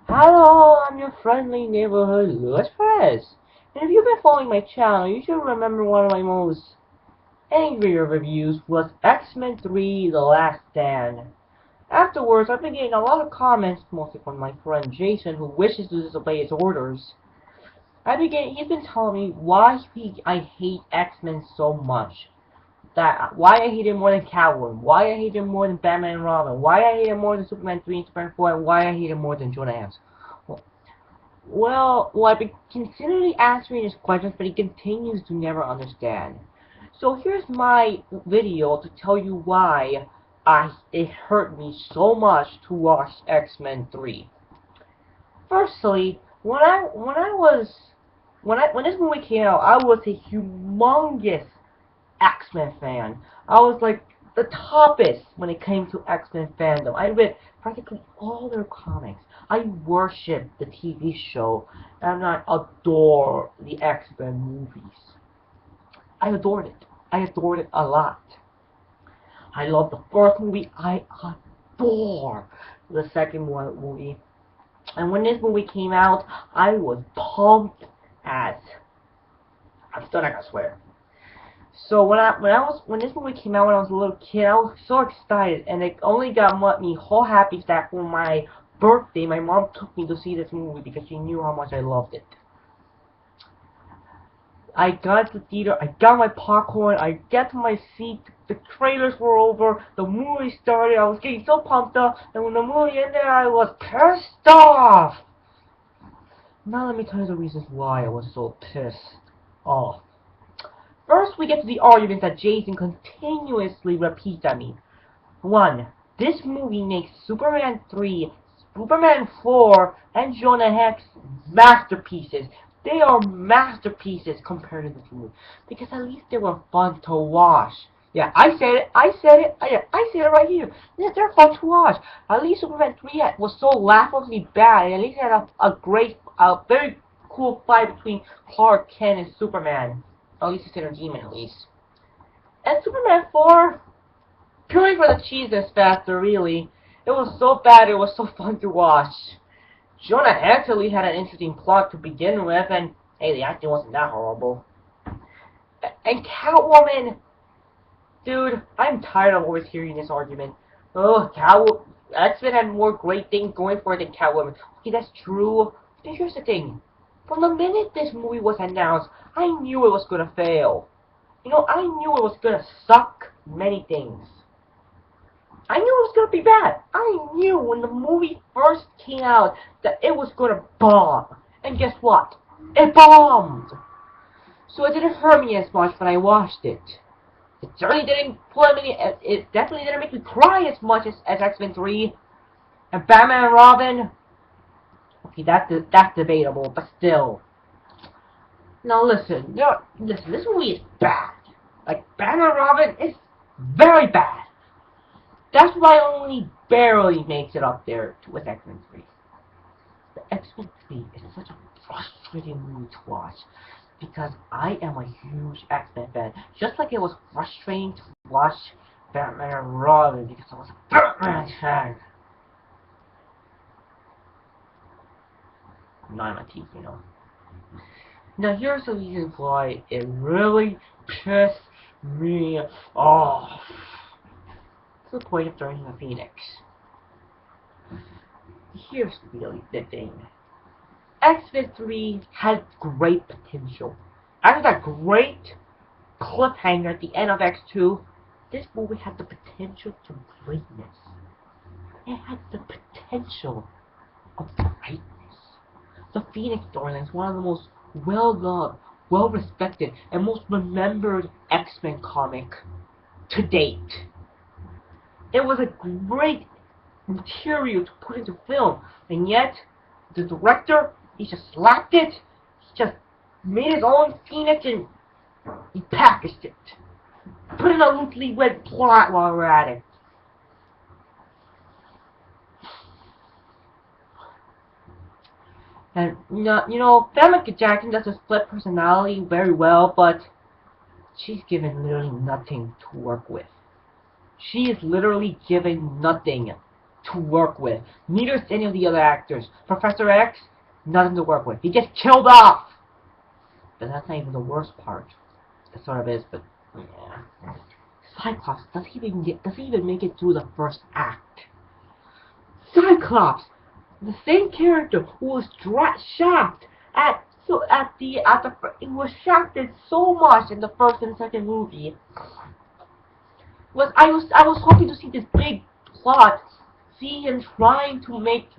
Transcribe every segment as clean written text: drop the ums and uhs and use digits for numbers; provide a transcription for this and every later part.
Hello, I'm your friendly neighborhood Louis Perez. And if you've been following my channel, you should remember one of my most angrier reviews was X-Men 3 The Last Stand. Afterwards, I've been getting a lot of comments, mostly from my friend Jason, who wishes to disobey his orders. He's been telling me why I hate X-Men so much. Why I hate him more than Catwoman, why I hate him more than Batman and Robin, why I hate him more than Superman 3 and Superman 4, and why I hate him more than Jonah Hex. I've been continually answering his questions, but he continues to never understand. So here's my video to tell you why it hurt me so much to watch X-Men 3. Firstly, when this movie came out, I was a humongous X-Men fan. I was like the toppest when it came to X-Men fandom. I read practically all their comics. I worship the TV show, and I adore the X-Men movies. I adored it. I adored it a lot. I love the first movie. I adore the second movie. And when this movie came out, I was pumped as I'm still not gonna swear. So when this movie came out when I was a little kid, I was so excited, and it only got me whole happy that for my birthday, my mom took me to see this movie because she knew how much I loved it. I got to the theater, I got my popcorn, I got to my seat, the trailers were over, the movie started, I was getting so pumped up, and when the movie ended, I was pissed off! Now let me tell you the reasons why I was so pissed off. First, we get to the arguments that Jason continuously repeats at me. 1. This movie makes Superman 3, Superman 4, and Jonah Hex masterpieces. They are masterpieces compared to this movie. Because at least they were fun to watch. Yeah, I said it. I said it right here. Yeah, they're fun to watch. At least Superman 3 was so laughably bad, and at least it had a very cool fight between Clark Kent and Superman. At least it's entertainment, at least. And Superman 4, purely for the cheesiness factor, really. It was so bad, it was so fun to watch. Jonah actually had an interesting plot to begin with, and hey, the acting wasn't that horrible. And Catwoman, dude, I'm tired of always hearing this argument. Oh, X-Men had more great things going for it than Catwoman. Okay, that's true. But here's the thing. From the minute this movie was announced, I knew it was gonna fail. You know, I knew it was gonna suck many things. I knew it was gonna be bad. I knew when the movie first came out that it was gonna bomb. And guess what? It bombed! So it didn't hurt me as much when I watched it. It certainly didn't it definitely didn't make me cry as much as X-Men 3. And Batman and Robin, okay, that's debatable, but still. Now listen, this movie is bad. Like, Batman and Robin is very bad. That's why it only barely makes it up there with X-Men 3. The X-Men 3 is such a frustrating movie to watch because I am a huge X-Men fan. Just like it was frustrating to watch Batman and Robin because I was a Batman fan. I'm not in my teeth, you know. Now here's the reason why it really pissed me off. To the point of turning a phoenix. Here's really the thing. X-Men 3 had great potential. After that great cliffhanger at the end of X2, this movie had the potential to greatness. It had the potential of greatness. The Phoenix storyline is one of the most well-loved, well-respected, and most remembered X-Men comic to date. It was a great material to put into film, and yet the director, he just slapped it, he just made his own Phoenix and he packaged it. Put in a loosely read plot while we're at it. And you know, Famke Jackson does a split personality very well, but she's given literally nothing to work with. She is literally given nothing. to work with. Neither is any of the other actors. Professor X, nothing to work with. He gets killed off! But that's not even the worst part. It sort of is, but yeah. Cyclops, does he even make it through the first act? Cyclops! The same character who was shafted he was shafted so much in the first and second movie. I was hoping to see this big plot, see him trying to make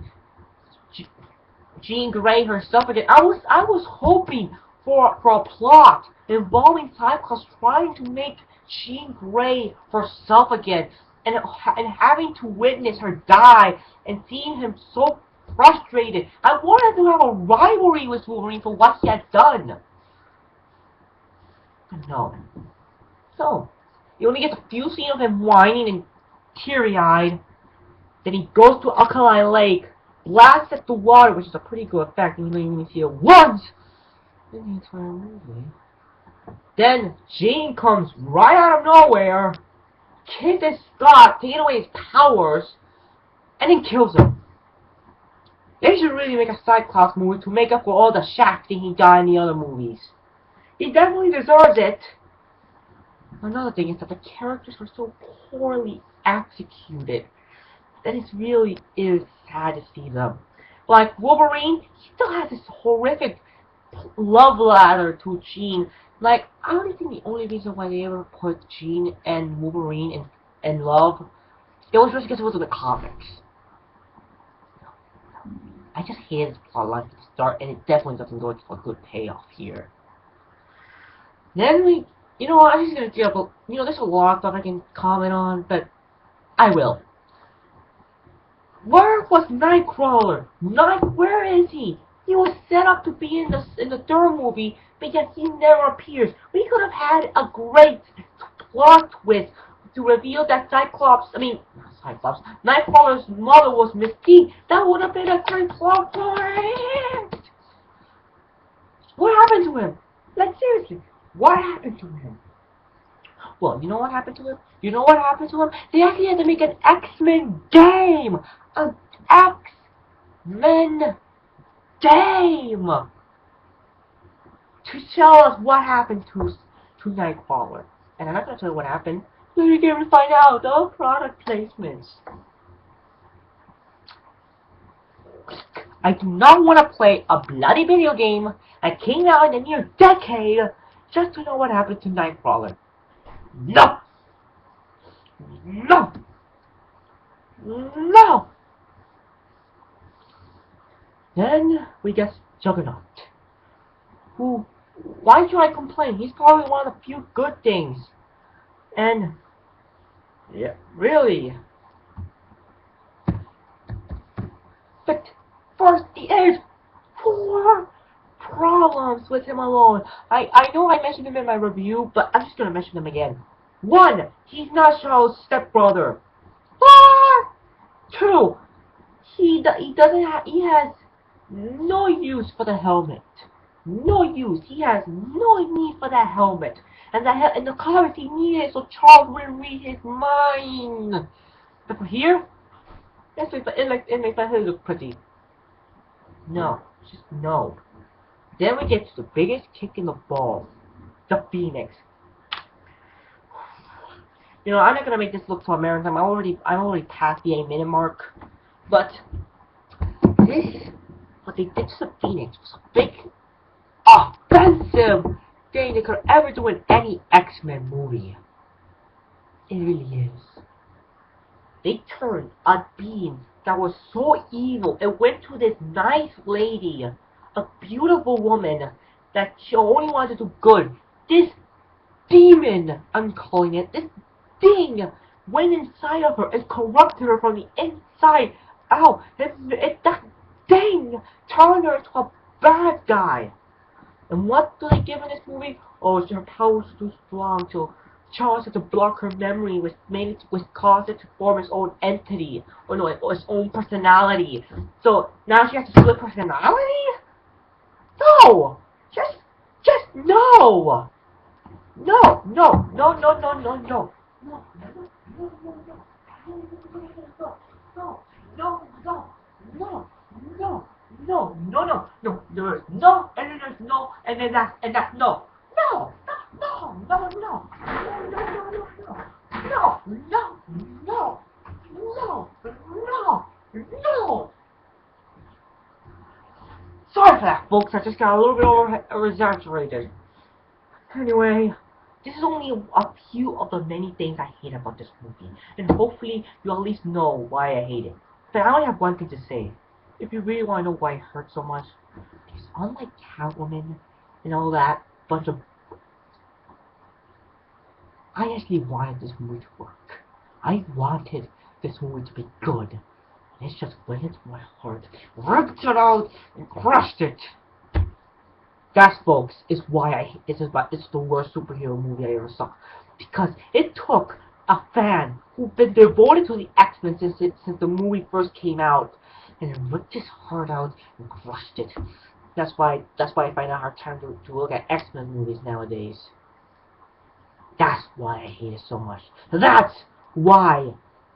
Jean Grey herself again. I was hoping for a plot involving Cyclops trying to make Jean Grey herself again, and having to witness her die and seeing him so frustrated. I wanted to have a rivalry with Wolverine for what he had done. No. So, you only get a few scenes of him whining and teary-eyed. Then he goes to Alkali Lake, blasts at the water, which is a pretty good effect, and you don't even see it once in the entire movie. Then Jean comes right out of nowhere, kisses Scott, taking away his powers, and then kills him. They should really make a Cyclops movie to make up for all the shafting he got in the other movies. He definitely deserves it. Another thing is that the characters were so poorly executed that it really is sad to see them. Like Wolverine, he still has this horrific love letter to Jean. Like, I don't think the only reason why they ever put Jean and Wolverine in love, it was just because it was in the comics. I just hated this plotline at the start, and it definitely doesn't go into a good payoff here. Then you know what, I'm just gonna give up, there's a lot of stuff I can comment on, but I will. Where was Nightcrawler? Where is he? He was set up to be in the third movie, but yet he never appears. We could have had a great plot twist to reveal that Nightcrawler's mother was Mystique. That would have been a great plot twist. What happened to him? Like, seriously, what happened to him? Well, you know what happened to him? They actually had to make an X-Men game! An X-Men game! To tell us what happened to Nightcrawler. And I'm not gonna tell you what happened. You're gonna find out. All product placements. I do not want to play a bloody video game that came out in a near decade just to know what happened to Nightcrawler. No! No! No! Then we get Juggernaut. Who, why should I complain? He's probably one of the few good things. And, yeah, really. But first, there's 4 problems with him alone. I know I mentioned him in my review, but I'm just gonna mention them again. 1, he's not Charles' stepbrother. 2, he has no use for the helmet. No use. He has no need for that helmet. And in the comics he needed it so Charles wouldn't read his mind. But for here, it makes my head look pretty. No. Just no. Then we get to the biggest kick in the balls. The Phoenix. I'm not gonna make this look so American. I'm already past the 8-minute mark. But what they did to the Phoenix was a big offensive thing they could ever do in any X-Men movie. It really is. They turned a being that was so evil. It went to this nice lady, a beautiful woman that she only wanted to do good. This demon, I'm calling it, this thing went inside of her and corrupted her from the inside out. That thing turned her into a bad guy. And what do they give in this movie? Oh, her power was too strong to Charles had to block her memory, which caused it to form its own entity, or its own personality. So now she has to split personality? No! Just no! No! no, no, no, no, no, no, no, no. There's no, and then there's no, and then that's no. No, no, no, no, no, no, no, no, no, no, no, no, no, no. Sorry for that, folks. I just got a little bit over-exaggerated. Anyway, this is only a few of the many things I hate about this movie, and hopefully you at least know why I hate it. But I only have one thing to say. If you really want to know why it hurts so much, because unlike Catwoman and all that bunch of... I actually wanted this movie to work. I wanted this movie to be good. And it's just went into my heart, ripped it out, and crushed it. That, folks, is why it's the worst superhero movie I ever saw. Because it took a fan who'd been devoted to the X-Men since the movie first came out, and it ripped his heart out and crushed it. That's why I find it hard time to look at X-Men movies nowadays. That's why I hate it so much. That's why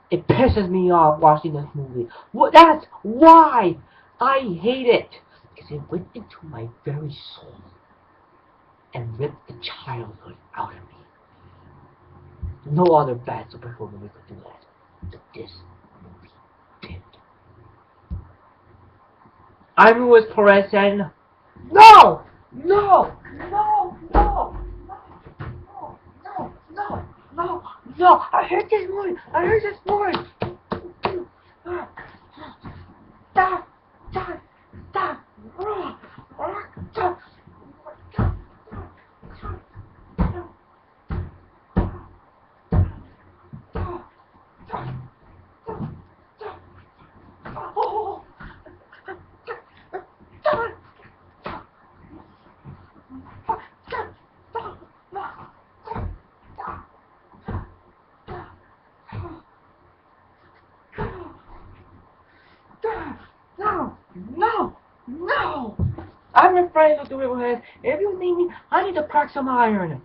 it pisses me off watching this movie. That's why I hate it. Because it went into my very soul and ripped the childhood out of me. No other bad superhero movie could do that. But this movie did. I'm Luis Perez and... No! No! No! No! No! No! No! No! No! I hate this movie! I hate this movie! Stop! Stop! Stop! No! No! No! I'm afraid of the riverhead. If you need me, I need to crack some iron.